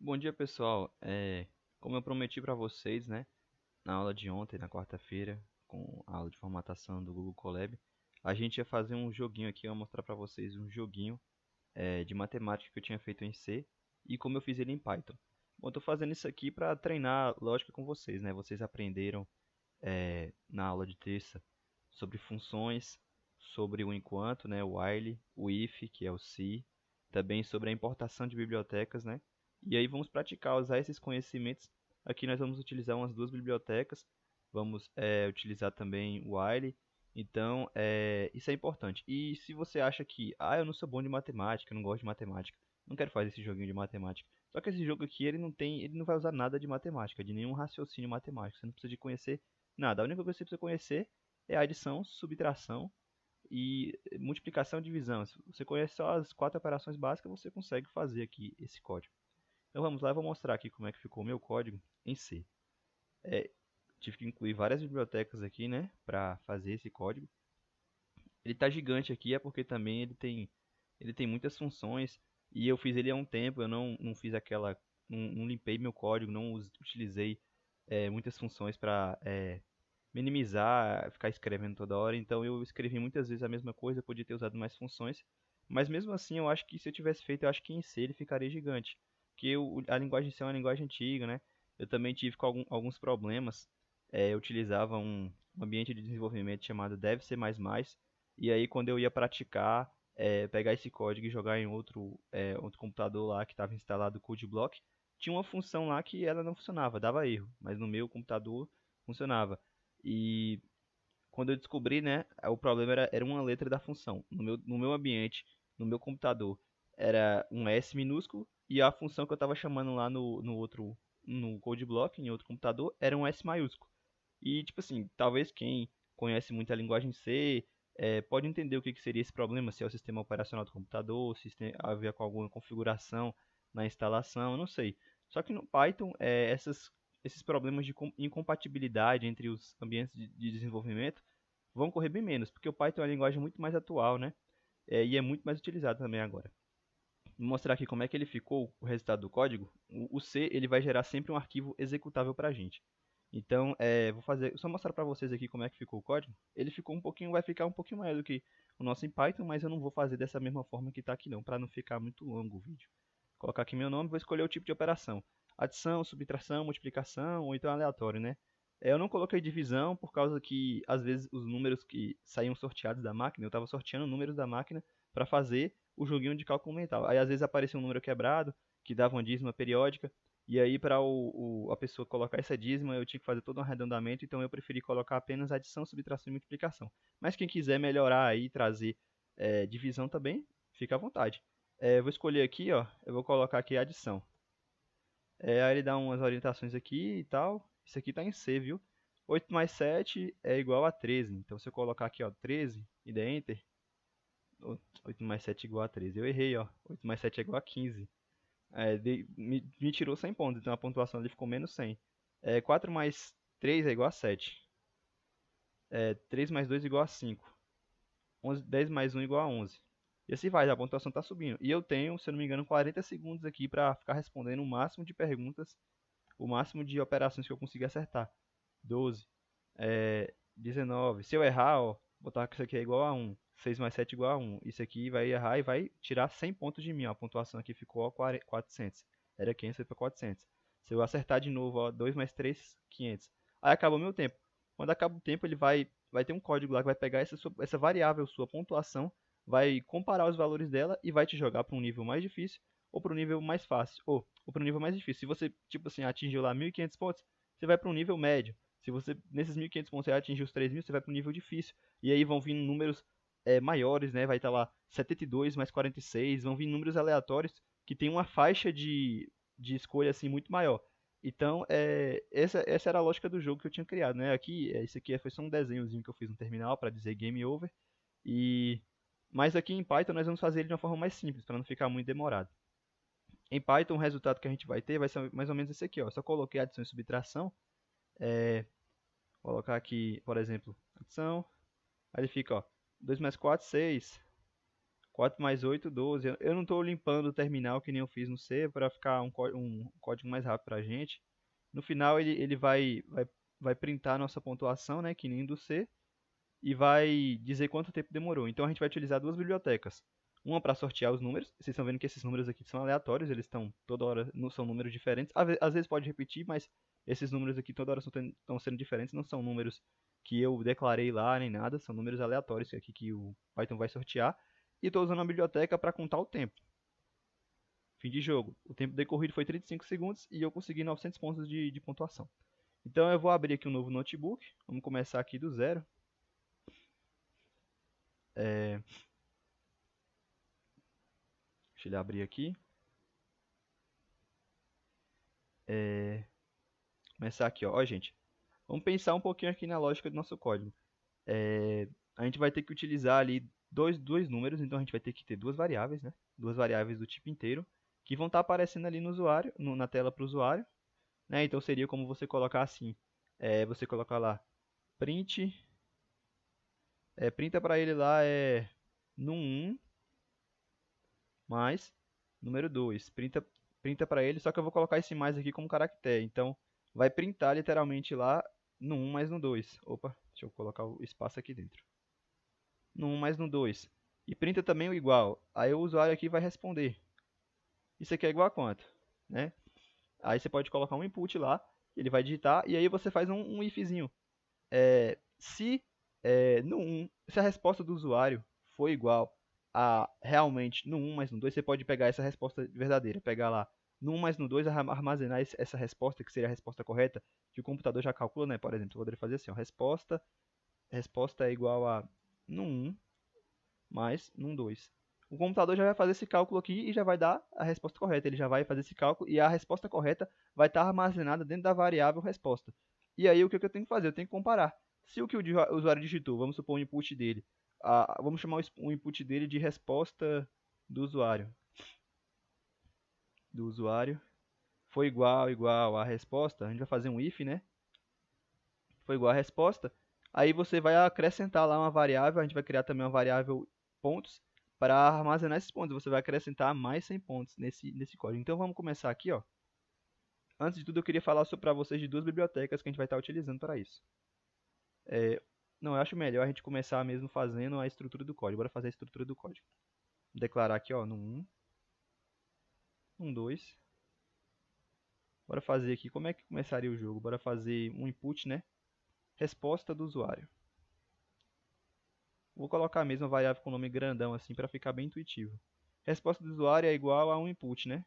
Bom dia, pessoal. Como eu prometi para vocês, né, na aula de ontem, na quarta-feira, com a aula de formatação do Google Colab, a gente ia fazer um joguinho aqui. Eu vou mostrar para vocês um joguinho de matemática que eu tinha feito em C e como eu fiz ele em Python. Bom, eu tô fazendo isso aqui para treinar lógica com vocês, né? Vocês aprenderam na aula de terça sobre funções, sobre o enquanto, né, o while, o if, que é o se, também sobre a importação de bibliotecas, né? E aí vamos praticar usar esses conhecimentos. Aqui nós vamos utilizar umas duas bibliotecas, vamos utilizar também o while. Então, isso é importante. E se você acha que, eu não sou bom de matemática, eu não gosto de matemática, não quero fazer esse joguinho de matemática. Só que esse jogo aqui, ele não vai usar nada de matemática, de nenhum raciocínio matemático. Você não precisa de conhecer nada. A única coisa que você precisa conhecer é a adição, subtração e multiplicação e divisão. Se você conhece só as quatro operações básicas, você consegue fazer aqui esse código. Então vamos lá, eu vou mostrar aqui como é que ficou o meu código em C. É, tive que incluir várias bibliotecas aqui, né, para fazer esse código. Ele está gigante aqui, é porque também ele tem muitas funções e eu fiz ele há um tempo, eu não fiz aquela, não limpei meu código, não utilizei muitas funções para minimizar, ficar escrevendo toda hora. Então eu escrevi muitas vezes a mesma coisa, podia ter usado mais funções. Mas mesmo assim, eu acho que se eu tivesse feito, eu acho que em C ele ficaria gigante. Porque a linguagem C é uma linguagem antiga, né? Eu também tive com alguns problemas. Eu utilizava um ambiente de desenvolvimento chamado Dev C++. E aí quando eu ia praticar, pegar esse código e jogar em outro computador lá que estava instalado o CodeBlock, tinha uma função lá que ela não funcionava, dava erro. Mas no meu computador funcionava. E quando eu descobri, né, o problema era uma letra da função. No meu ambiente, no meu computador, era um S minúsculo e a função que eu estava chamando lá no code block, em outro computador, era um S maiúsculo. E, tipo assim, talvez quem conhece muito a linguagem C pode entender o que seria esse problema, se é o sistema operacional do computador, se tem a ver com alguma configuração na instalação, eu não sei. Só que no Python, esses problemas de incompatibilidade entre os ambientes de desenvolvimento vão correr bem menos, porque o Python é uma linguagem muito mais atual, né? E é muito mais utilizado também agora. Vou mostrar aqui como é que ele ficou, o resultado do código. O C ele vai gerar sempre um arquivo executável para a gente. Então, vou fazer, só mostrar para vocês aqui como é que ficou o código. Ele ficou vai ficar um pouquinho maior do que o nosso em Python, mas eu não vou fazer dessa mesma forma que está aqui não, para não ficar muito longo o vídeo. Vou colocar aqui meu nome, vou escolher o tipo de operação. Adição, subtração, multiplicação ou então aleatório, né? Eu não coloquei divisão por causa que às vezes os números que saíam sorteados da máquina, eu estava sorteando números da máquina para fazer o joguinho de cálculo mental. Aí às vezes aparecia um número quebrado, que dava uma dízima periódica, e aí para a pessoa colocar essa dízima eu tinha que fazer todo um arredondamento, então eu preferi colocar apenas adição, subtração e multiplicação. Mas quem quiser melhorar aí e trazer divisão também, fica à vontade. Vou escolher aqui, ó, eu vou colocar aqui adição. Aí ele dá umas orientações aqui e tal. Isso aqui está em C, viu? 8 mais 7 é igual a 13. Então se eu colocar aqui, ó, 13 e der Enter, 8 mais 7 é igual a 13. Eu errei, ó. 8 mais 7 é igual a 15. Me tirou 100 pontos, então a pontuação ali ficou menos 100. 4 mais 3 é igual a 7. 3 mais 2 é igual a 5. 10 mais 1 é igual a 11. E assim vai, a pontuação está subindo. E eu tenho, se eu não me engano, 40 segundos aqui para ficar respondendo o máximo de perguntas, o máximo de operações que eu conseguir acertar. 12, 19. Se eu errar, ó, botar que isso aqui é igual a 1. 6 mais 7 é igual a 1. Isso aqui vai errar e vai tirar 100 pontos de mim. Ó. A pontuação aqui ficou 400. Era 500, foi para 400. Se eu acertar de novo, ó, 2 mais 3, 500. Aí acabou meu tempo. Quando acaba o tempo, ele vai ter um código lá que vai pegar essa variável, sua pontuação, vai comparar os valores dela e vai te jogar para um nível mais difícil ou para um nível mais fácil, ou para um nível mais difícil. Se você, tipo assim, atingiu lá 1.500 pontos, você vai para um nível médio. Se você, nesses 1.500 pontos, você atingir os 3.000, você vai para um nível difícil. E aí vão vir números maiores, né? Vai estar lá 72 mais 46, vão vir números aleatórios que tem uma faixa de escolha assim muito maior. Então, essa era a lógica do jogo que eu tinha criado, né? Aqui, isso aqui foi só um desenhozinho que eu fiz no terminal para dizer game over. E mas aqui em Python nós vamos fazer ele de uma forma mais simples, para não ficar muito demorado. Em Python, o resultado que a gente vai ter vai ser mais ou menos esse aqui, ó. Só coloquei adição e subtração. Colocar aqui, por exemplo, adição. Aí ele fica, ó, 2 mais 4, 6. 4 mais 8, 12. Eu não estou limpando o terminal que nem eu fiz no C para ficar um código mais rápido para a gente. No final ele vai printar a nossa pontuação, né, que nem do C, e vai dizer quanto tempo demorou. Então a gente vai utilizar duas bibliotecas. Uma para sortear os números. Vocês estão vendo que esses números aqui são aleatórios, eles estão toda hora, não são números diferentes. Às vezes pode repetir, mas esses números aqui toda hora estão sendo diferentes, não são números que eu declarei lá nem nada, são números aleatórios aqui que o Python vai sortear. E estou usando a biblioteca para contar o tempo. Fim de jogo. O tempo decorrido foi 35 segundos e eu consegui 900 pontos de pontuação. Então eu vou abrir aqui um novo notebook. Vamos começar aqui do zero. Deixa ele abrir aqui. Começar aqui, ó, gente. Vamos pensar um pouquinho aqui na lógica do nosso código. A gente vai ter que utilizar ali dois números, então a gente vai ter que ter duas variáveis, né? Duas variáveis do tipo inteiro, que vão estar aparecendo ali no usuário, na tela para o usuário, né? Então seria como você colocar assim, você colocar lá print, printa para ele lá num1 mais número 2, printa para ele, só que eu vou colocar esse mais aqui como caractere, então vai printar literalmente lá no 1 mais no 2. Opa, deixa eu colocar o espaço aqui dentro. No 1 mais no 2. E printa também o igual. Aí o usuário aqui vai responder. Isso aqui é igual a quanto? Né? Aí você pode colocar um input lá, ele vai digitar, e aí você faz um ifzinho. Se no 1, se a resposta do usuário for igual a realmente no 1 mais no 2, você pode pegar essa resposta verdadeira, pegar lá no 1 mais no 2, armazenar essa resposta, que seria a resposta correta, que o computador já calcula, né? Por exemplo, eu poderia fazer assim, ó, resposta é igual a no 1 mais no 2. O computador já vai fazer esse cálculo aqui e já vai dar a resposta correta. Ele já vai fazer esse cálculo e a resposta correta vai estar armazenada dentro da variável resposta. E aí o que eu tenho que fazer? Eu tenho que comparar. Se o que o usuário digitou, vamos supor o input dele, vamos chamar o input dele de resposta do usuário. Foi igual a resposta, a gente vai fazer um if, né? Foi igual a resposta. Aí você vai acrescentar lá uma variável, a gente vai criar também uma variável pontos para armazenar esses pontos. Você vai acrescentar mais 100 pontos nesse código. Então vamos começar aqui, ó. Antes de tudo, eu queria falar para vocês de duas bibliotecas que a gente vai estar utilizando para isso. Não, eu acho melhor a gente começar mesmo fazendo a estrutura do código. Bora fazer a estrutura do código. Vou declarar aqui, ó, no 1, no 2. Bora fazer aqui, como é que começaria o jogo? Bora fazer um input, né? Resposta do usuário. Vou colocar a mesma variável com nome grandão assim para ficar bem intuitivo. Resposta do usuário é igual a um input, né?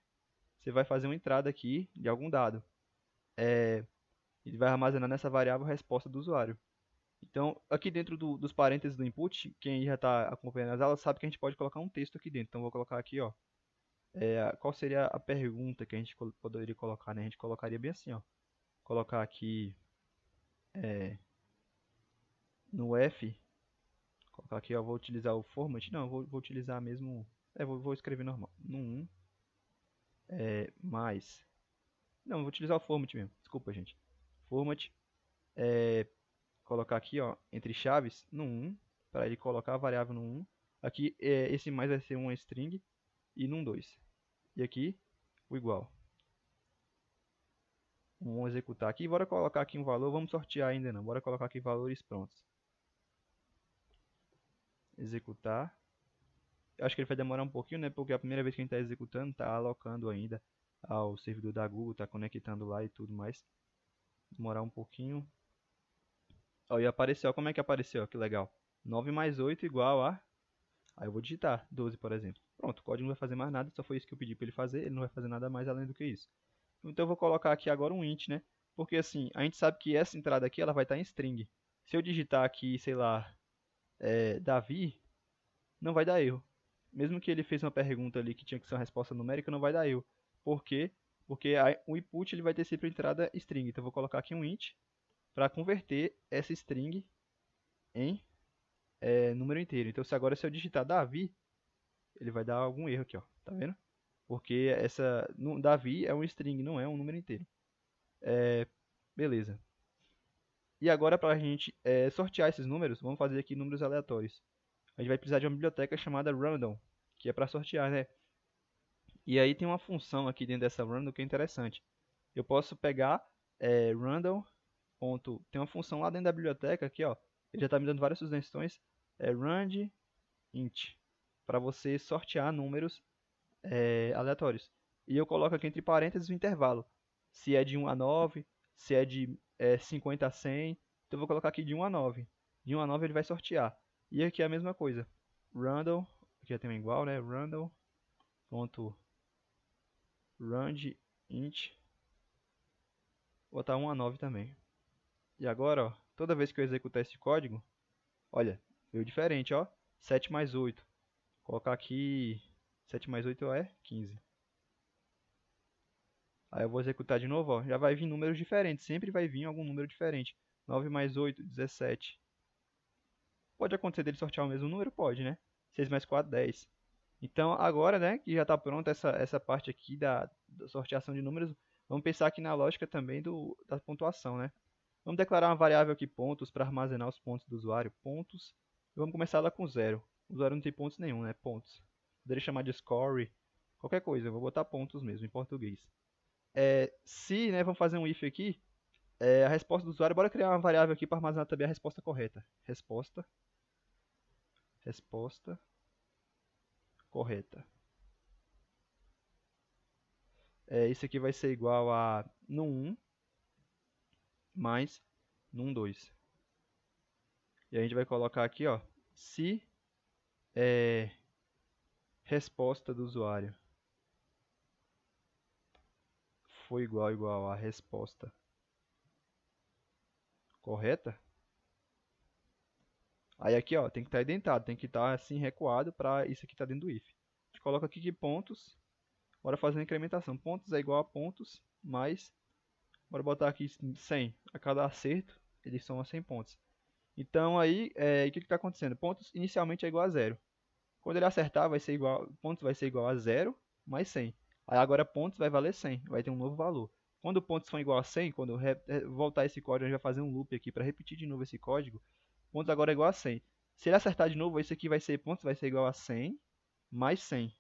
Você vai fazer uma entrada aqui de algum dado. Ele vai armazenar nessa variável a resposta do usuário. Então, aqui dentro dos parênteses do input, quem já está acompanhando as aulas sabe que a gente pode colocar um texto aqui dentro. Então, vou colocar aqui, ó. Qual seria a pergunta que a gente poderia colocar, né? A gente colocaria bem assim, ó. Colocar aqui no F. Colocar aqui, ó. Vou utilizar o format. Não, vou utilizar mesmo. Vou escrever normal. No 1. Mais. Não, vou utilizar o format mesmo. Desculpa, gente. Format. Colocar aqui, ó, entre chaves, no 1, para ele colocar a variável no 1. Aqui, esse mais vai ser uma string e num 2. E aqui, o igual. Vamos executar aqui. Bora colocar aqui um valor. Vamos sortear ainda não. Bora colocar aqui valores prontos. Executar. Eu acho que ele vai demorar um pouquinho, né? Porque é a primeira vez que a gente está executando, está alocando ainda ao servidor da Google, está conectando lá e tudo mais. Demorar um pouquinho. Ó, e apareceu, como é que apareceu? Que legal. 9 mais 8 igual a... Aí eu vou digitar 12, por exemplo. Pronto, o código não vai fazer mais nada, só foi isso que eu pedi para ele fazer, ele não vai fazer nada mais além do que isso. Então eu vou colocar aqui agora um int, né? Porque assim, a gente sabe que essa entrada aqui ela vai estar em string. Se eu digitar aqui, sei lá, Davi, não vai dar erro. Mesmo que ele fez uma pergunta ali que tinha que ser uma resposta numérica, não vai dar erro. Por quê? Porque o input ele vai ter sempre entrada string. Então eu vou colocar aqui um int para converter essa string em número inteiro. Então, se eu digitar Davi, ele vai dar algum erro aqui, ó. Tá vendo? Porque Davi é um string, não é um número inteiro. Beleza. E agora, para a gente sortear esses números, vamos fazer aqui números aleatórios. A gente vai precisar de uma biblioteca chamada random. que é para sortear, né? E aí tem uma função aqui dentro dessa random que é interessante. Eu posso pegar random. Tem uma função lá dentro da biblioteca aqui, ó. Ele já está me dando várias sugestões. Rand int, para você sortear números aleatórios. E eu coloco aqui entre parênteses o intervalo. Se é de 1 a 9, se é de 50 a 100. Então eu vou colocar aqui de 1 a 9. De 1 a 9 ele vai sortear. E aqui é a mesma coisa. Random, aqui já tem um igual, né? Random.rand int. Vou botar 1 a 9 também. E agora, ó, toda vez que eu executar esse código, olha, veio diferente, ó. 7 mais 8. Vou colocar aqui 7 mais 8 é 15. Aí eu vou executar de novo, ó. Já vai vir números diferentes. Sempre vai vir algum número diferente. 9 mais 8, 17. Pode acontecer dele sortear o mesmo número? Pode, né? 6 mais 4, 10. Então, agora, né, que já está pronta essa parte aqui da sorteação de números, vamos pensar aqui na lógica também da pontuação, né? Vamos declarar uma variável aqui, pontos, para armazenar os pontos do usuário. Pontos. E vamos começar lá com 0. O usuário não tem pontos nenhum, né? Pontos. Poderia chamar de score, qualquer coisa. Eu vou botar pontos mesmo, em português. Se, né, vamos fazer um if aqui, a resposta do usuário, bora criar uma variável aqui para armazenar também a resposta correta. Resposta correta. Isso aqui vai ser igual a num1 mais num2. E a gente vai colocar aqui, ó, se resposta do usuário for igual a resposta correta, aí aqui, ó, tem que estar identado, tem que estar assim recuado para isso aqui estar dentro do if. A gente coloca aqui que pontos, bora fazer a incrementação. Pontos é igual a pontos mais, bora botar aqui 100. A cada acerto, eles soma 100 pontos. Então aí, o que está acontecendo? Pontos inicialmente é igual a 0. Quando ele acertar, pontos vai ser igual a 0 mais 100. Aí agora pontos vai valer 100, vai ter um novo valor. Quando pontos for igual a 100, quando eu voltar esse código, a gente vai fazer um loop aqui para repetir de novo esse código. Pontos agora é igual a 100. Se ele acertar de novo, esse aqui vai ser pontos vai ser igual a 100 mais 100.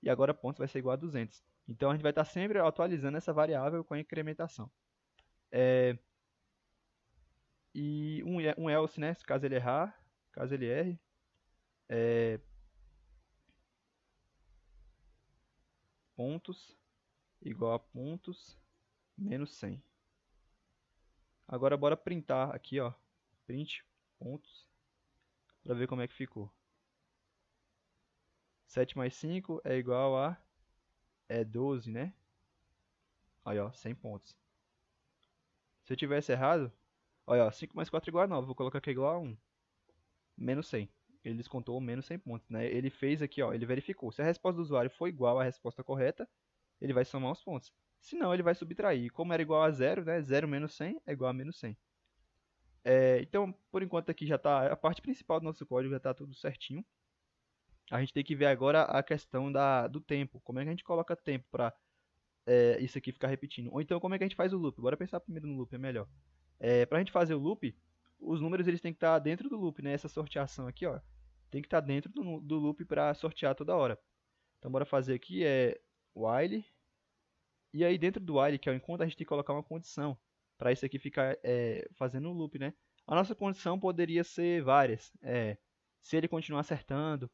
E agora pontos vai ser igual a 200. Então a gente vai estar sempre atualizando essa variável com a incrementação. E um else, né? Caso ele errar, caso ele erre, pontos igual a pontos menos 100. Agora bora printar aqui, ó, print pontos, para ver como é que ficou. 7 mais 5 é igual a 12, né? Aí, ó, 100 pontos. Se eu tivesse errado, olha, ó, 5 mais 4 é igual a 9, vou colocar aqui igual a 1. Menos 100. Ele descontou menos 100 pontos, né? Ele fez aqui, ó, ele verificou. Se a resposta do usuário for igual à resposta correta, ele vai somar os pontos. Se não, ele vai subtrair. Como era igual a 0, né? 0 menos 100 é igual a menos 100. Então, por enquanto aqui já está a parte principal do nosso código, já está tudo certinho. A gente tem que ver agora a questão do tempo. Como é que a gente coloca tempo para isso aqui ficar repetindo? Ou então, como é que a gente faz o loop? Bora pensar primeiro no loop, é melhor. Para a gente fazer o loop, os números eles têm que estar dentro do loop, né? Essa sorteação aqui, ó, tem que estar dentro do loop para sortear toda hora. Então, bora fazer aqui while. E aí, dentro do while, que é o enquanto, a gente tem que colocar uma condição para isso aqui ficar fazendo o loop, né? A nossa condição poderia ser várias. Se ele continuar acertando,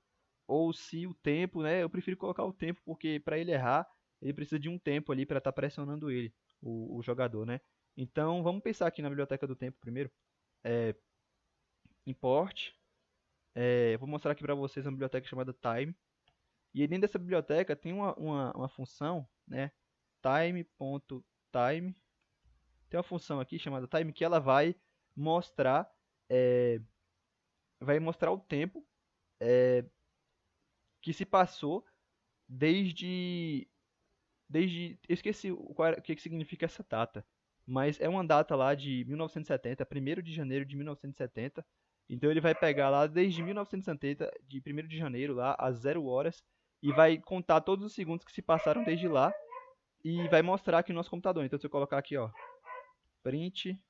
ou se o tempo, né? Eu prefiro colocar o tempo, porque para ele errar, ele precisa de um tempo ali para estar pressionando ele, o jogador, né? Então, vamos pensar aqui na biblioteca do tempo primeiro. Import. Vou mostrar aqui para vocês uma biblioteca chamada time. E dentro dessa biblioteca tem uma função, né? Time.time. Tem uma função aqui chamada time que ela vai mostrar o tempo que se passou desde eu esqueci o que significa essa data, mas é uma data lá de 1970, 1º de janeiro de 1970. Então ele vai pegar lá desde 1970, de 1º de janeiro lá às 0 horas e vai contar todos os segundos que se passaram desde lá e vai mostrar aqui no nosso computador. Então se eu colocar aqui, ó, print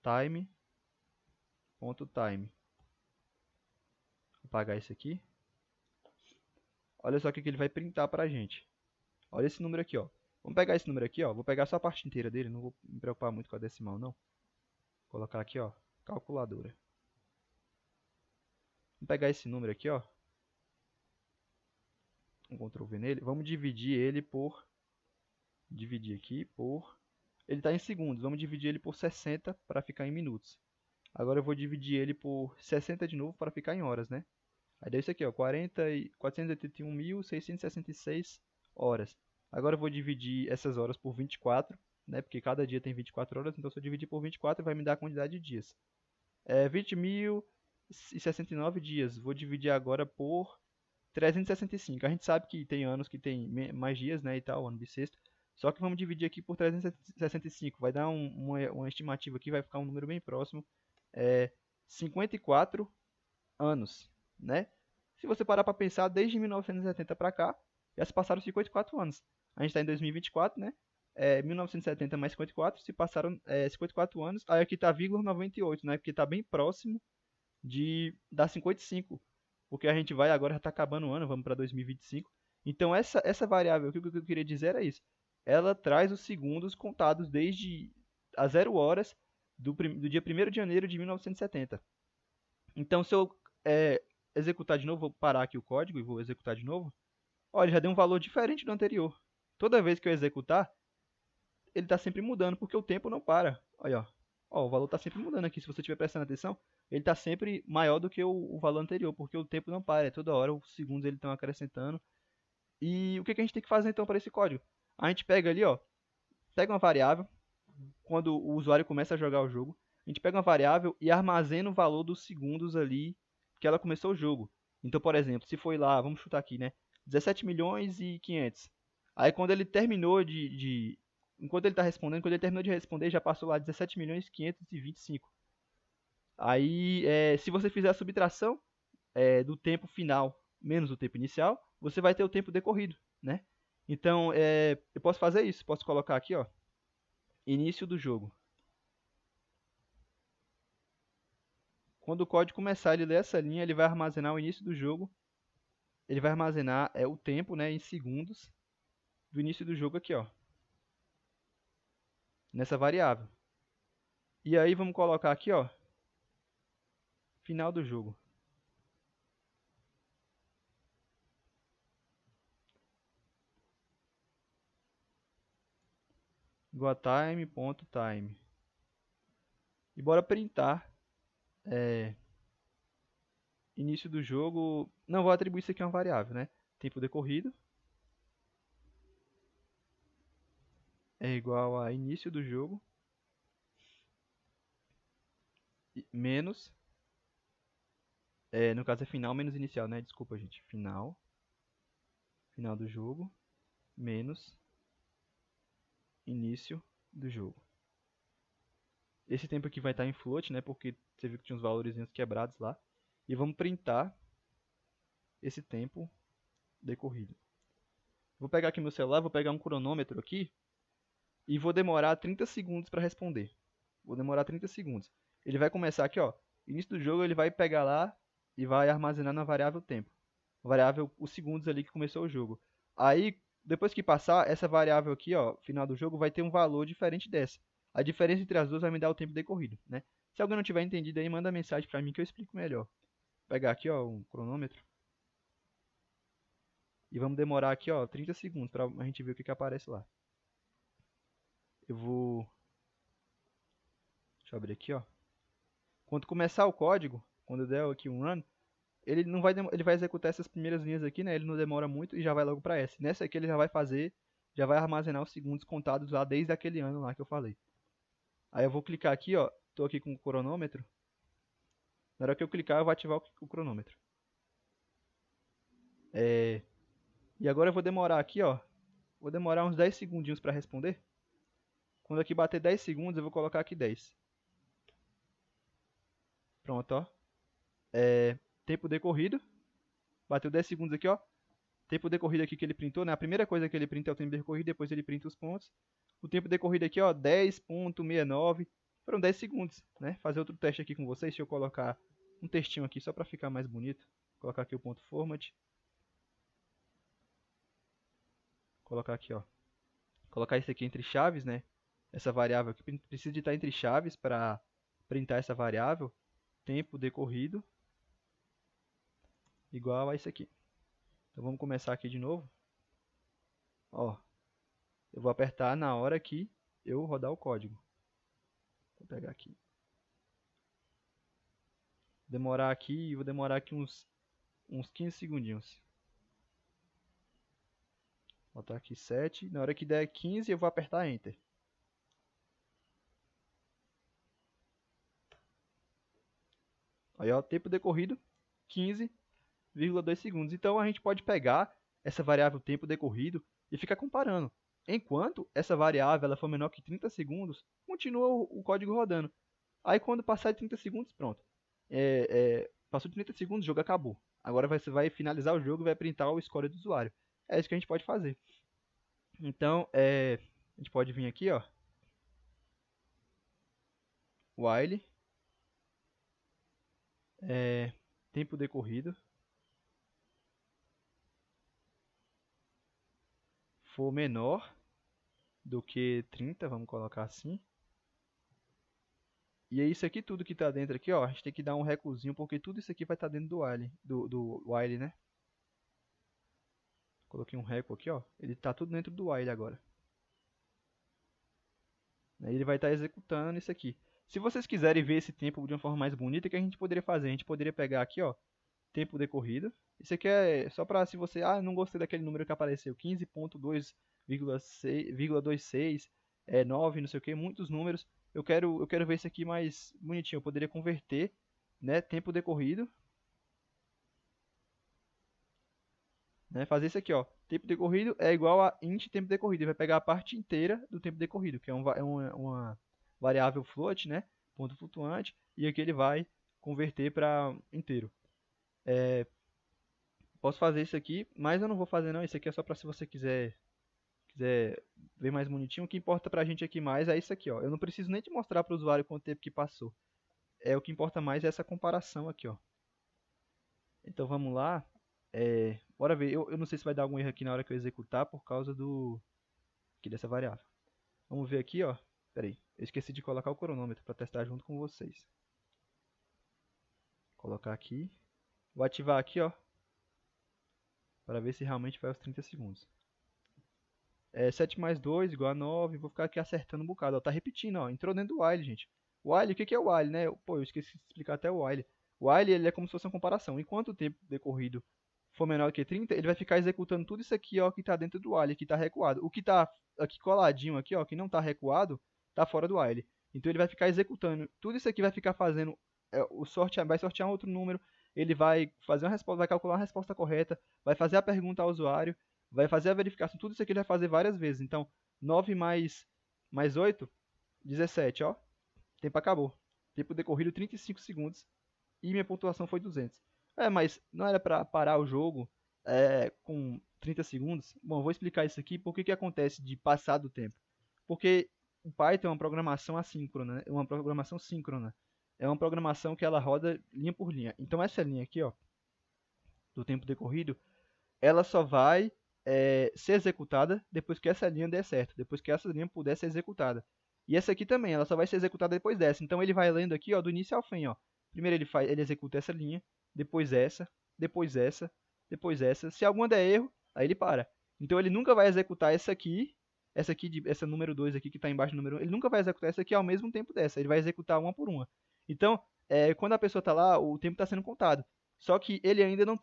time.time. Vou apagar isso aqui. olha só o que ele vai printar pra gente. Olha esse número aqui, ó. Vamos pegar esse número aqui, ó. Vou pegar só a parte inteira dele, não vou me preocupar muito com a decimal, não. Vou colocar aqui, ó, calculadora. Vamos pegar esse número aqui, ó. Um Ctrl V nele. Vamos dividir ele por... Dividir aqui por... Ele está em segundos. Vamos dividir ele por 60 para ficar em minutos. Agora eu vou dividir ele por 60 de novo para ficar em horas, né? Aí deu isso aqui, ó, 481.666 horas. Agora eu vou dividir essas horas por 24, né? Porque cada dia tem 24 horas, então se eu dividir por 24 vai me dar a quantidade de dias. 20.069 dias. Vou dividir agora por 365. A gente sabe que tem anos que tem mais dias, né, e tal, ano bissexto. Só que vamos dividir aqui por 365. Vai dar uma estimativa aqui, vai ficar um número bem próximo. 54 anos, né? Se você parar para pensar, desde 1970 para cá, já se passaram 54 anos. A gente está em 2024, né? 1970 mais 54, se passaram 54 anos. Aí aqui está vírgula 98, né? Porque está bem próximo de dar 55. Porque a gente vai agora, já está acabando o ano, vamos para 2025. Então essa variável, o que eu queria dizer era isso. Ela traz os segundos contados desde as 0 horas do dia 1º de janeiro de 1970. Então, se eu executar de novo, vou parar aqui o código e vou executar de novo. Olha, já deu um valor diferente do anterior. Toda vez que eu executar, ele está sempre mudando, porque o tempo não para. Olha, ó, o valor está sempre mudando aqui. Se você estiver prestando atenção, ele está sempre maior do que o valor anterior, porque o tempo não para. Toda hora os segundos eles estão acrescentando. E o que a gente tem que fazer então para esse código? A gente pega ali, ó, pega uma variável. Quando o usuário começa a jogar o jogo, a gente pega uma variável e armazena o valor dos segundos ali que ela começou o jogo. Então, por exemplo, se foi lá, vamos chutar aqui, né? 17 milhões e 500. Aí quando ele terminou enquanto ele está respondendo, quando ele terminou de responder, já passou lá 17 milhões e 525. Aí, se você fizer a subtração do tempo final menos o tempo inicial, você vai ter o tempo decorrido, né? Então, eu posso fazer isso. Posso colocar aqui, ó, início do jogo. Quando o código começar, ele lê essa linha, ele vai armazenar o início do jogo. Ele vai armazenar o tempo, né, em segundos do início do jogo aqui, ó, nessa variável. E aí vamos colocar aqui, ó, final do jogo. Igual a time.time. E bora printar início do jogo. Não vou atribuir isso aqui a uma variável, né? Tempo decorrido é igual a início do jogo menos, no caso é final menos inicial, né? Desculpa, gente. Final do jogo menos início do jogo. Esse tempo aqui vai estar em float, né? Porque você viu que tinha uns valores quebrados lá. E vamos printar esse tempo decorrido. Vou pegar aqui meu celular, vou pegar um cronômetro aqui e vou demorar 30 segundos para responder. Vou demorar 30 segundos. Ele vai começar aqui, ó. Início do jogo, ele vai pegar lá e vai armazenar na variável tempo. Variável os segundos ali que começou o jogo. Aí, depois que passar, essa variável aqui, ó, final do jogo, vai ter um valor diferente dessa. A diferença entre as duas vai me dar o tempo decorrido, né? Se alguém não tiver entendido aí, manda mensagem para mim que eu explico melhor. Vou pegar aqui, ó, um cronômetro. E vamos demorar aqui, ó, 30 segundos para a gente ver o que aparece lá. Eu vou... Deixa eu abrir aqui, ó. Quando começar o código, quando eu der aqui um run, ele não vai ele vai executar essas primeiras linhas aqui, né? Ele não demora muito e já vai logo para essa. Nessa aqui ele já vai fazer, já vai armazenar os segundos contados lá desde aquele ano lá que eu falei. Aí eu vou clicar aqui, ó. Tô aqui com o cronômetro. Na hora que eu clicar, eu vou ativar o cronômetro. E agora eu vou demorar aqui, ó. Vou demorar uns 10 segundinhos para responder. Quando aqui bater 10 segundos, eu vou colocar aqui 10. Pronto, ó. Tempo decorrido. Bateu 10 segundos aqui, ó. Tempo decorrido aqui que ele printou, né? A primeira coisa que ele printa é o tempo decorrido, depois ele printa os pontos. O tempo decorrido aqui, ó, 10.69. Foram 10 segundos, né? Fazer outro teste aqui com vocês. Deixa eu colocar um textinho aqui só para ficar mais bonito. Vou colocar aqui o ponto format. colocar aqui, ó. Colocar isso aqui entre chaves, né? Essa variável aqui precisa de estar entre chaves para printar essa variável. Tempo decorrido igual a isso aqui. Então vamos começar aqui de novo. Ó, eu vou apertar na hora que eu rodar o código. Vou pegar aqui. Vou demorar aqui uns 15 segundinhos. Vou botar aqui 7. Na hora que der 15, eu vou apertar Enter. Aí, ó, tempo decorrido, 15,2 segundos. Então, a gente pode pegar essa variável tempo decorrido e ficar comparando. Enquanto essa variável ela for menor que 30 segundos, continua o código rodando. Aí, quando passar de 30 segundos, pronto. Passou de 30 segundos, o jogo acabou. Agora você vai finalizar o jogo e vai printar o score do usuário. É isso que a gente pode fazer. Então, a gente pode vir aqui, ó. While. Tempo decorrido. For menor do que 30, vamos colocar assim. E é isso aqui tudo que está dentro aqui, ó. A gente tem que dar um recuozinho, porque tudo isso aqui vai estar dentro do while, do while, né? Coloquei um reco aqui, ó. Ele está tudo dentro do while agora. Aí ele vai estar executando isso aqui. Se vocês quiserem ver esse tempo de uma forma mais bonita, o que a gente poderia fazer? A gente poderia pegar aqui, ó, tempo decorrido. Isso aqui é só para se você, não gostei daquele número que apareceu, 15.2,26, 9, não sei o que, muitos números. Eu quero ver isso aqui mais bonitinho. Eu poderia converter, né, tempo decorrido, né, fazer isso aqui, ó. Tempo decorrido é igual a int tempo decorrido. Ele vai pegar a parte inteira do tempo decorrido, que é uma variável float, né, ponto flutuante, e aqui ele vai converter para inteiro. Posso fazer isso aqui, mas eu não vou fazer não. Isso aqui é só para se você quiser ver mais bonitinho. O que importa pra gente aqui mais é isso aqui, ó. Eu não preciso nem te mostrar para o usuário quanto tempo que passou. O que importa mais é essa comparação aqui, ó. Então vamos lá. Bora ver. Eu não sei se vai dar algum erro aqui na hora que eu executar por causa aqui dessa variável. Vamos ver aqui, ó. Pera aí. Eu esqueci de colocar o cronômetro para testar junto com vocês. Vou colocar aqui. Vou ativar aqui, ó, para ver se realmente vai aos 30 segundos. 7 mais 2 igual a 9. Vou ficar aqui acertando um bocado. Ó, tá repetindo, ó. Entrou dentro do while, gente. While, o que é o while, né? Pô, eu esqueci de explicar até o while. O while, ele é como se fosse uma comparação. Enquanto o tempo decorrido for menor do que 30, ele vai ficar executando tudo isso aqui, ó, que tá dentro do while, que tá recuado. O que tá aqui coladinho aqui, ó, que não tá recuado, tá fora do while. Então ele vai ficar executando. Tudo isso aqui vai ficar fazendo vai sortear um outro número, ele vai fazer uma resposta, vai calcular a resposta correta, vai fazer a pergunta ao usuário, vai fazer a verificação, tudo isso aqui ele vai fazer várias vezes. Então, 9 mais 8, 17, ó. Tempo acabou. Tempo decorrido 35 segundos e minha pontuação foi 200. Mas não era para parar o jogo com 30 segundos? Bom, eu vou explicar isso aqui. Por que acontece de passar do tempo? Porque o Python é uma programação assíncrona, né? Uma programação síncrona. É uma programação que ela roda linha por linha. Então essa linha aqui, ó, do tempo decorrido, ela só vai ser executada depois que essa linha der certo, depois que essa linha puder ser executada. E essa aqui também, ela só vai ser executada depois dessa. Então ele vai lendo aqui, ó, do início ao fim, ó. Primeiro ele executa essa linha, depois essa, depois essa, depois essa. Se alguma der erro, aí ele para. Então ele nunca vai executar essa número 2 aqui que está embaixo do número 1, ele nunca vai executar essa aqui ao mesmo tempo dessa, ele vai executar uma por uma. Então, quando a pessoa está lá, o tempo está sendo contado. Só que ele ainda não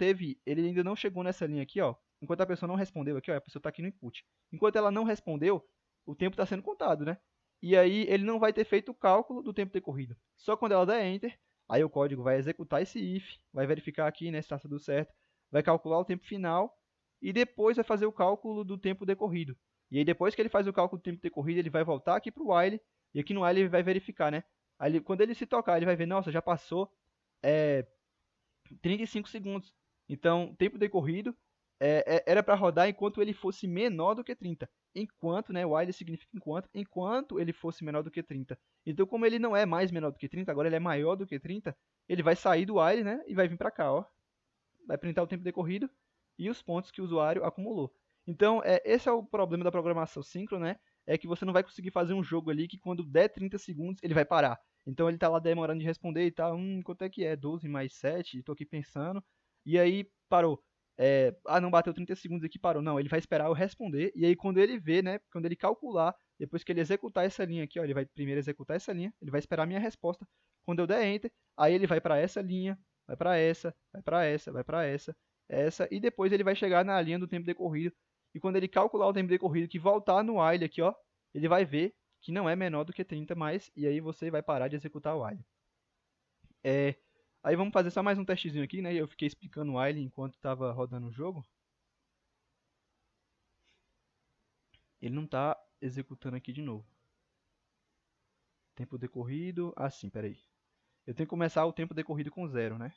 chegou nessa linha aqui, ó. Enquanto a pessoa não respondeu aqui, ó, a pessoa está aqui no input. Enquanto ela não respondeu, o tempo está sendo contado, né? E aí ele não vai ter feito o cálculo do tempo decorrido. Só quando ela der Enter, aí o código vai executar esse if, vai verificar aqui, né, se está tudo certo, vai calcular o tempo final e depois vai fazer o cálculo do tempo decorrido. E aí depois que ele faz o cálculo do tempo decorrido, ele vai voltar aqui para o while, e aqui no while ele vai verificar, né? Aí, quando ele se tocar, ele vai ver, nossa, já passou 35 segundos. Então, tempo decorrido era para rodar enquanto ele fosse menor do que 30. Enquanto, né, while significa enquanto ele fosse menor do que 30. Então, como ele não é mais menor do que 30, agora ele é maior do que 30, ele vai sair do while, né, e vai vir para cá, ó. Vai printar o tempo decorrido e os pontos que o usuário acumulou. Então, esse é o problema da programação síncrona, né? É que você não vai conseguir fazer um jogo ali que quando der 30 segundos ele vai parar. Então ele tá lá demorando de responder e tal, quanto é que é? 12 mais 7, tô aqui pensando. E aí parou. Não bateu 30 segundos aqui, parou. Não, ele vai esperar eu responder. E aí quando ele vê, né? Quando ele calcular, depois que ele executar essa linha aqui, ó, ele vai primeiro executar essa linha, ele vai esperar a minha resposta. Quando eu der Enter, aí ele vai para essa linha, vai para essa, vai para essa, vai para essa, e depois ele vai chegar na linha do tempo decorrido. E quando ele calcular o tempo decorrido que voltar no while aqui, ó, ele vai ver que não é menor do que 30 mais, e aí você vai parar de executar o while. Aí vamos fazer só mais um testezinho aqui, né? Eu fiquei explicando o while enquanto estava rodando o jogo. Ele não está executando aqui de novo. Tempo decorrido, assim, peraí. Eu tenho que começar o tempo decorrido com 0, né?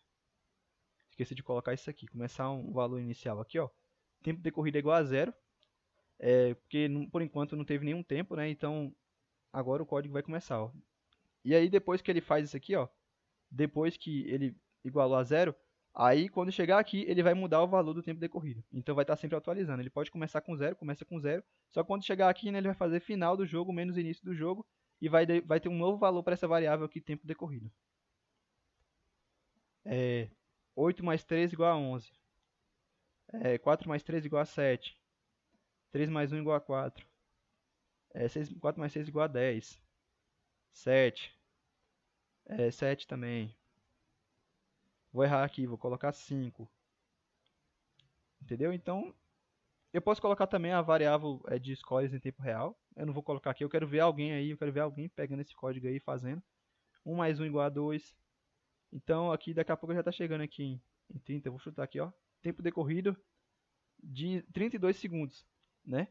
Esqueci de colocar isso aqui. Começar um valor inicial aqui, ó. Tempo decorrido é igual a 0. Porque por enquanto não teve nenhum tempo, né? Então agora o código vai começar, ó. E aí depois que ele faz isso aqui, ó, depois que ele igualou a 0, aí quando chegar aqui ele vai mudar o valor do tempo decorrido. Então vai estar sempre atualizando. Ele pode começar com 0, começa com 0. Só que quando chegar aqui, né, ele vai fazer final do jogo menos início do jogo e vai ter um novo valor para essa variável aqui, tempo decorrido. 8 mais 3 igual a 11. 4 mais 3 igual a 7. 3 mais 1 igual a 4. 4 mais 6 igual a 10. 7. 7 também. Vou errar aqui, vou colocar 5. Entendeu? Então, eu posso colocar também a variável de scores em tempo real. Eu não vou colocar aqui, eu quero ver alguém aí, eu quero ver alguém pegando esse código aí e fazendo. 1 mais 1 igual a 2. Então, aqui daqui a pouco já está chegando aqui em 30. Eu vou chutar aqui, ó. Tempo decorrido de 32 segundos, né?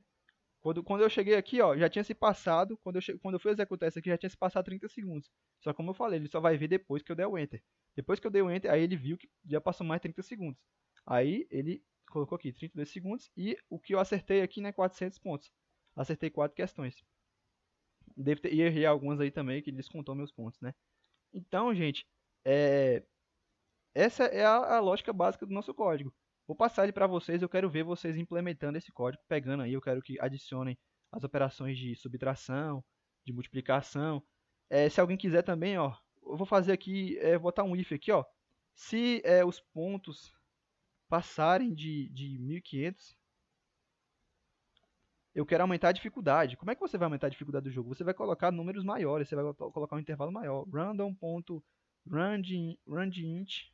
Quando eu cheguei aqui, ó, já tinha se passado, quando eu fui executar isso aqui, já tinha se passado 30 segundos. Só como eu falei, ele só vai ver depois que eu der o Enter. Depois que eu dei o Enter, aí ele viu que já passou mais 30 segundos. Aí ele colocou aqui 32 segundos e o que eu acertei aqui, né, 400 pontos. Acertei 4 questões. E errei algumas aí também, que ele descontou meus pontos, né? Então, gente, essa é a lógica básica do nosso código. Vou passar ele para vocês, eu quero ver vocês implementando esse código, pegando aí, eu quero que adicionem as operações de subtração, de multiplicação. Se alguém quiser também, ó, eu vou fazer aqui, vou botar um if aqui, ó. Se os pontos passarem de 1500, eu quero aumentar a dificuldade. Como é que você vai aumentar a dificuldade do jogo? Você vai colocar números maiores, você vai colocar um intervalo maior. Random.rangeInt,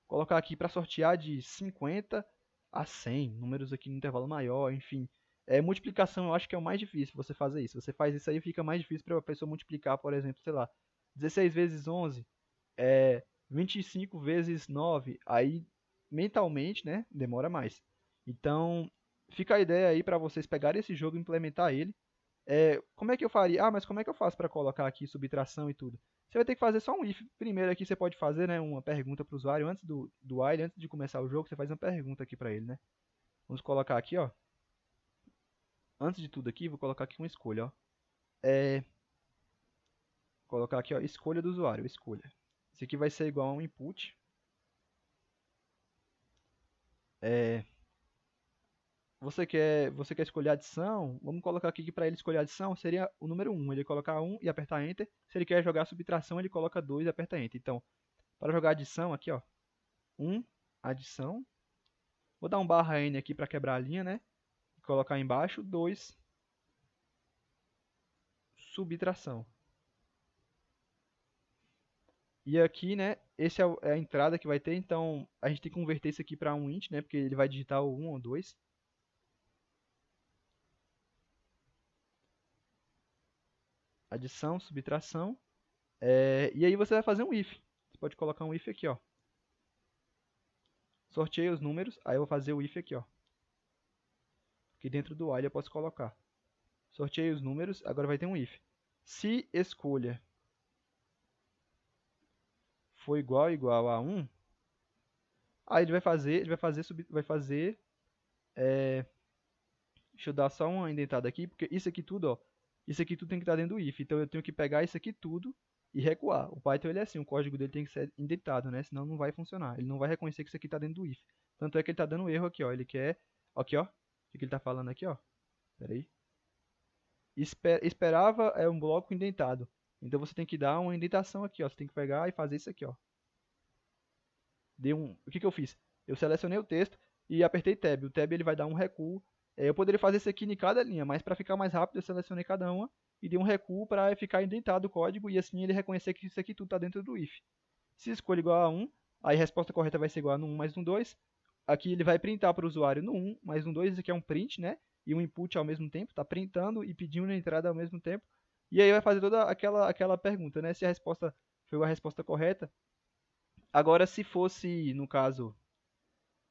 colocar aqui para sortear de 50 a 100, números aqui no intervalo maior, enfim. Multiplicação eu acho que é o mais difícil você fazer isso. Você faz isso aí, fica mais difícil para a pessoa multiplicar, por exemplo, sei lá, 16 vezes 11, 25 vezes 9, aí mentalmente, né, demora mais. Então, fica a ideia aí para vocês pegarem esse jogo e implementar ele. Como é que eu faria? Mas como é que eu faço para colocar aqui subtração e tudo? Você vai ter que fazer só um if. Primeiro aqui você pode fazer, né, uma pergunta para o usuário antes do while, antes de começar o jogo, você faz uma pergunta aqui para ele, né? Vamos colocar aqui, ó. Antes de tudo aqui, vou colocar aqui uma escolha, ó. Colocar aqui, ó, escolha do usuário, escolha. Isso aqui vai ser igual a um input. Você quer escolher adição? Vamos colocar aqui que para ele escolher adição seria o número 1. Ele colocar 1 e apertar Enter. Se ele quer jogar subtração, ele coloca 2 e aperta Enter. Então, para jogar adição aqui, ó, 1, adição. Vou dar um barra N aqui para quebrar a linha, né? Colocar embaixo, 2, subtração. E aqui, né, esse é a entrada que vai ter, então a gente tem que converter isso aqui para um int, né, porque ele vai digitar o 1 ou 2. Adição, subtração. E aí você vai fazer um if. Você pode colocar um if aqui, ó. Sorteio os números, aí eu vou fazer o if aqui, ó. Aqui dentro do while eu posso colocar. Sorteio os números, agora vai ter um if. Se escolha for igual a 1, aí ele vai fazer, deixa eu dar só uma indentada aqui, porque isso aqui tudo, ó, isso aqui tudo tem que estar dentro do if. Então eu tenho que pegar isso aqui tudo e recuar. O Python ele é assim, o código dele tem que ser indentado, né? Senão não vai funcionar. Ele não vai reconhecer que isso aqui está dentro do if. Tanto é que ele está dando erro aqui, ó. Ele quer Aqui, ó. O que ele tá falando aqui, ó? Pera aí. Esperava é um bloco indentado. Então você tem que dar uma indentação aqui, ó. Você tem que pegar e fazer isso aqui, ó. O que eu fiz? Eu selecionei o texto e apertei Tab. O Tab ele vai dar um recuo. Eu poderia fazer isso aqui em cada linha, mas para ficar mais rápido eu selecionei cada uma e dei um recuo para ficar indentado o código e assim ele reconhecer que isso aqui tudo está dentro do if. Se escolha igual a 1, aí a resposta correta vai ser igual a no 1 mais no 2. Aqui ele vai printar para o usuário no 1 mais no 2, isso aqui é um print, né? E um input ao mesmo tempo, está printando e pedindo a entrada ao mesmo tempo. E aí vai fazer toda aquela pergunta, né? Se a resposta foi a resposta correta. Agora, se fosse, no caso,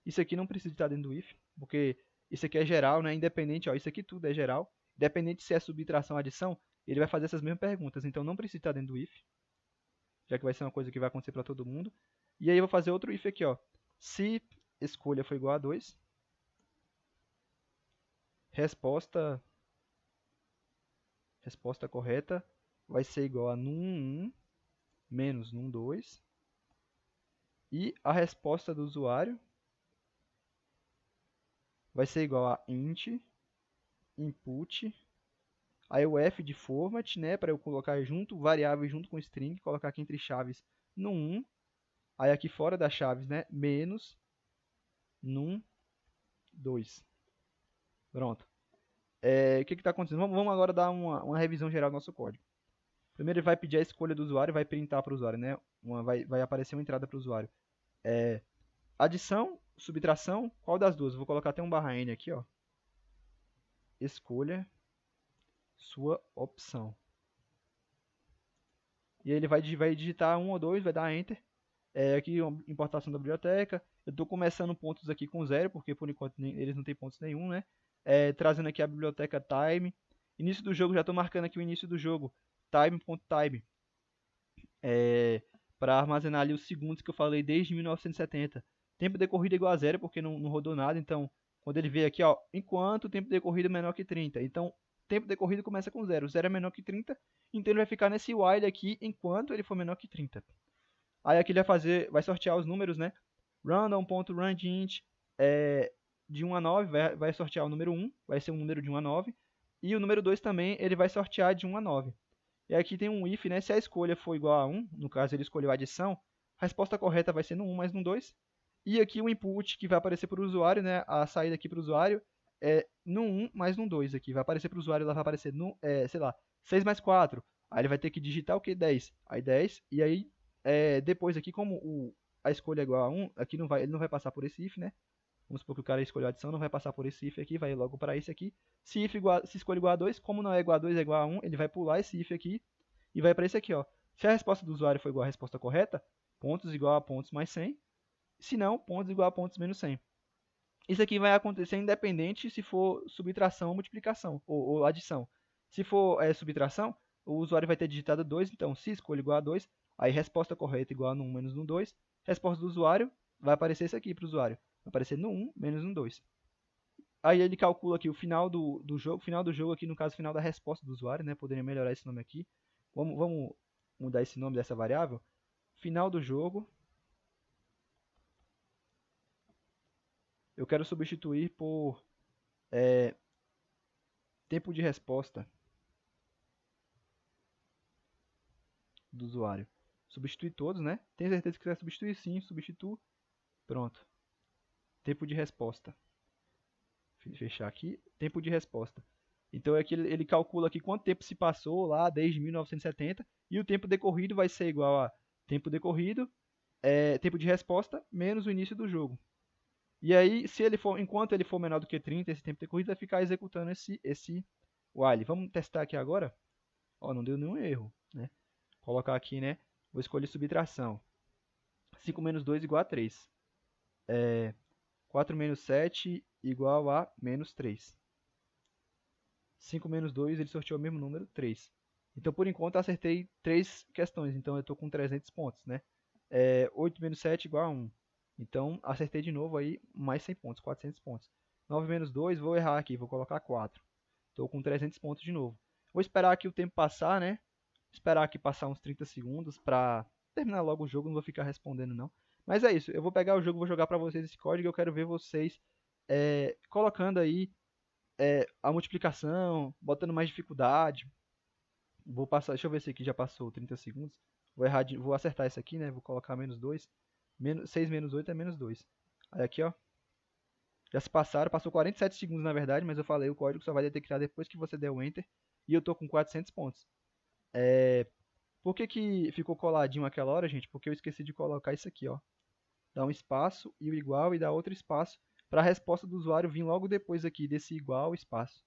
isso aqui não precisa estar dentro do if, porque isso aqui é geral, né? Independente, ó, isso aqui tudo é geral. Independente se é subtração ou adição, ele vai fazer essas mesmas perguntas. Então não precisa estar dentro do if, já que vai ser uma coisa que vai acontecer para todo mundo. E aí eu vou fazer outro if aqui, ó. Se escolha for igual a 2, resposta correta vai ser igual a num1 menos num2. E a resposta do usuário vai ser igual a int input, aí o f de format, né, para eu colocar junto variável junto com string, colocar aqui entre chaves no 1, aí aqui fora das chaves, né, menos num 2. Pronto. O que está acontecendo? Vamos agora dar uma revisão geral do nosso código. Primeiro ele vai pedir a escolha do usuário, vai printar para o usuário, né? Vai aparecer uma entrada para o usuário. Adição, subtração, qual das duas? Vou colocar até um barra n aqui, ó. Escolha sua opção. E aí ele vai digitar 1 ou 2, vai dar Enter. Aqui importação da biblioteca. Eu estou começando pontos aqui com 0, porque por enquanto eles não têm pontos nenhum, né? Trazendo aqui a biblioteca time. Início do jogo, já estou marcando aqui o início do jogo. Time.time. Para armazenar ali os segundos que eu falei desde 1970. Tempo decorrido é igual a 0, porque não rodou nada. Então, quando ele vê aqui, ó, enquanto o tempo decorrido é menor que 30. Então, tempo decorrido começa com 0. 0 é menor que 30. Então, ele vai ficar nesse while aqui enquanto ele for menor que 30. Aí aqui ele vai sortear os números, né? Random.rangeInt de 1 a 9 vai sortear o número 1, vai ser um número de 1 a 9. E o número 2 também ele vai sortear de 1 a 9. E aqui tem um if, né? Se a escolha for igual a 1, no caso ele escolheu a adição, a resposta correta vai ser no 1 mais no 2. E aqui o input que vai aparecer para o usuário, né? A saída aqui para o usuário é no 1 mais no 2 aqui. Vai aparecer para o usuário, ela vai aparecer no, sei lá, 6 mais 4. Aí ele vai ter que digitar o que? 10. Aí 10. E aí, depois aqui, como a escolha é igual a 1, aqui ele não vai passar por esse if, né? Vamos supor que o cara escolheu a adição, não vai passar por esse if aqui, vai logo para esse aqui. Se escolha igual a 2, como não é igual a 2, é igual a 1, ele vai pular esse if aqui e vai para esse aqui, ó. Se a resposta do usuário for igual à resposta correta, pontos igual a pontos mais 100. Se não, pontos igual a pontos menos 100. Isso aqui vai acontecer independente se for subtração ou multiplicação, ou adição. Se for subtração, o usuário vai ter digitado 2, então se escolha igual a 2, aí resposta correta igual a no 1 menos no 2, resposta do usuário vai aparecer isso aqui para o usuário. Vai aparecer no 1 menos no 2. Aí ele calcula aqui o final do jogo aqui, no caso, final da resposta do usuário, né? Poderia melhorar esse nome aqui. Vamos mudar esse nome dessa variável. Final do jogo. Eu quero substituir por tempo de resposta do usuário. Substituir todos, né? Tem certeza que você vai substituir? Sim, substituo. Pronto. Tempo de resposta. Fechar aqui. Tempo de resposta. Então aqui ele calcula aqui quanto tempo se passou lá desde 1970 e o tempo decorrido vai ser igual a tempo decorrido, tempo de resposta menos o início do jogo. E aí, enquanto ele for menor do que 30, esse tempo decorrido vai ficar executando esse while. Vamos testar aqui agora. Ó, não deu nenhum erro, né? Colocar aqui, né? Vou escolher subtração. 5 menos 2 igual a 3. 4 menos 7 igual a menos 3. 5 menos 2, ele sorteou o mesmo número, 3. Então, por enquanto, eu acertei 3 questões. Então, eu estou com 300 pontos, né? 8 menos 7 igual a 1. Então, acertei de novo aí mais 100 pontos, 400 pontos. 9 menos 2, vou errar aqui, vou colocar 4. Estou com 300 pontos de novo. Vou esperar aqui o tempo passar, né? Esperar aqui passar uns 30 segundos para terminar logo o jogo, não vou ficar respondendo não. Mas é isso, eu vou pegar o jogo, vou jogar para vocês esse código e eu quero ver vocês colocando aí a multiplicação, botando mais dificuldade. Vou passar, deixa eu ver se aqui já passou 30 segundos. Vou acertar isso aqui, né? Vou colocar menos 2. 6 menos 8 é menos 2. Aí aqui, ó. Já se passaram, passou 47 segundos na verdade, mas eu falei, o código só vai detectar depois que você der o Enter. E eu tô com 400 pontos. Por que ficou coladinho aquela hora, gente? Porque eu esqueci de colocar isso aqui, ó. Dá um espaço e o igual e dá outro espaço para a resposta do usuário vir logo depois aqui desse igual espaço.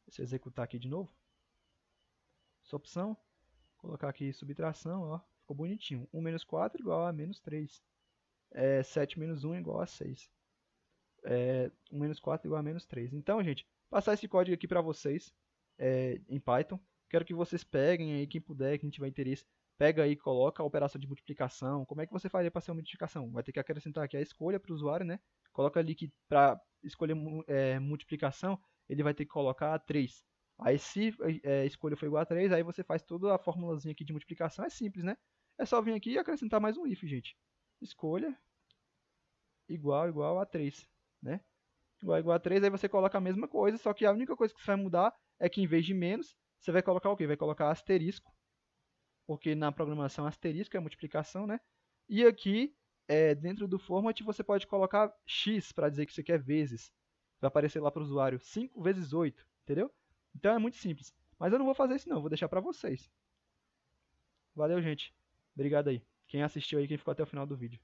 Deixa eu executar aqui de novo. Essa opção, colocar aqui subtração, ó, ficou bonitinho. 1 menos 4 igual a menos 3. 7 menos 1 igual a 6. 1 menos 4 igual a menos 3. Então, gente, passar esse código aqui para vocês em Python. Quero que vocês peguem aí, quem puder, quem tiver interesse, pega aí, coloca a operação de multiplicação. Como é que você faria para ser uma multiplicação? Vai ter que acrescentar aqui a escolha para o usuário, né? Coloca ali que para escolher multiplicação, ele vai ter que colocar 3. Aí se a escolha for igual a 3, aí você faz toda a formulazinha aqui de multiplicação. É simples, né? É só vir aqui e acrescentar mais um if, gente. Escolha igual a 3, né? Igual a 3, aí você coloca a mesma coisa, só que a única coisa que você vai mudar é que em vez de menos, você vai colocar o quê? Vai colocar asterisco, porque na programação asterisco é multiplicação, né? E aqui, dentro do format, você pode colocar x para dizer que você quer vezes. Vai aparecer lá para o usuário 5 vezes 8, entendeu? Então é muito simples. Mas eu não vou fazer isso não, vou deixar para vocês. Valeu, gente. Obrigado aí. Quem assistiu aí, quem ficou até o final do vídeo.